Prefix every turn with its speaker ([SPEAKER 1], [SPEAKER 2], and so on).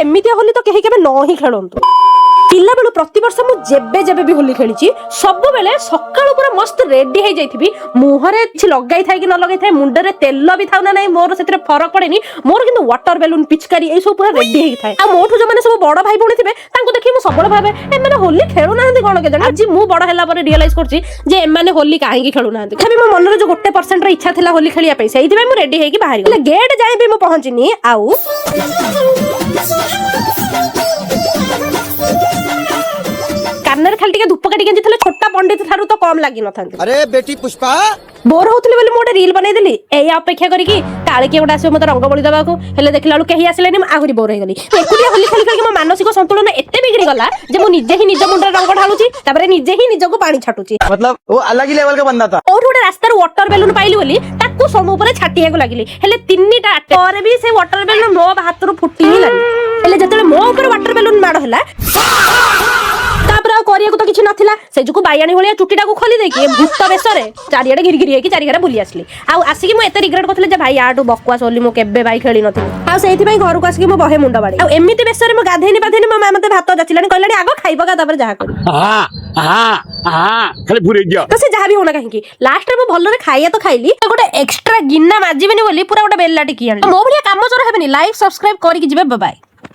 [SPEAKER 1] एमितिया होली तो कहीं केबे न ही खेलंतु पिला बेलू प्रति वर्ष मु जेबे जेबे भी होली खेली सब बेले सकाळु पूरा मस्त रेडी हो जाइथिबी मुहरे କିଛି लगाई थाए कि न लगाई थाए मुंडरे तेल भी थाउ ना नहीं मोर सेतिर फरक पड़ेनी मोर किंतु वाटर बेलून पिचकारी ए सब पूरा रेडी हेई थाए आ मोठु जो माने सब बड़ भाई भणी थिबे तांको देखि मु सबल भाबे ए माने होली खेलु नाहंती कोन के जण आज मु बड़ हैला पर रियलाइज करछि जे ए माने होली काहे की खेलु नाहंती तबे मो मन रे जो 1% रे इच्छा थिला होली खेलिया पे सेहि दिबे मु रेडी हेई कि बाहर गेले गेट जाय भी मु पहुंचिनी आउ कानर खाली टिके धूप काटी गेंजी थले छोटा पंडित थारु तो कम लागी न थांती
[SPEAKER 2] अरे बेटी पुष्पा
[SPEAKER 1] बोर होतले बोले मोटे रील बनाई देली एई अपेक्षा करी कि काले के गोटा आसे मते रंग बळी दबा को हेले देखला लु केही आसलेनी आहुरी बोर हे गली एकुटिया होली खेली खेली मो मानसिक संतुलन एते बिगड़ी गला जे मो निजे ही निज मुंडरे रंग ढालुची ताबरे निजे ही निजको पानी छाटुची
[SPEAKER 2] मतलब वो अलग ही लेवल का बंदा था
[SPEAKER 1] और गोटे रास्तार वाटर बेलून पाइली बोली ताकू सम ऊपर छाटी हेको लागली हेले तीनटा पर भी से वाटर बेलून मो हातरु फुटी ही लागी हेले जतले मो ऊपर वाटर बेलून माड होला करिया तो किछि नथिला से जुकु बायाणी होलिया चुटीटा को खोली देकी भूत बेसरे चारियाडे गिरगिरी हेकी चारियाडे बुली आसली आ आसिकी मु एते रिग्रेट करथले जे भाई आडू बकवास होली मु केबे भाई खेली नथिली आ सेहिति भाई घर को आसिकी मु बहे मुंडा बाडी आ एमिति बेसरे मु गाधेनी बाधेनी मो मा मते भात जाचिलानी कहलानी आगो खाइबो का तापर जहा करी
[SPEAKER 2] खाली भुरे गया
[SPEAKER 1] तो से जहा भी होना काहे की लास्ट रे मु भल्लो रे खाइया तो खाइली गोटे एक्स्ट्रा गिन्ना माजिबेनी बोली पूरा गोटे बेल्ला टिकी आनी मो भलिया काम जरा हेबेनी लाइक सब्सक्राइब करी कि जिबे बाय।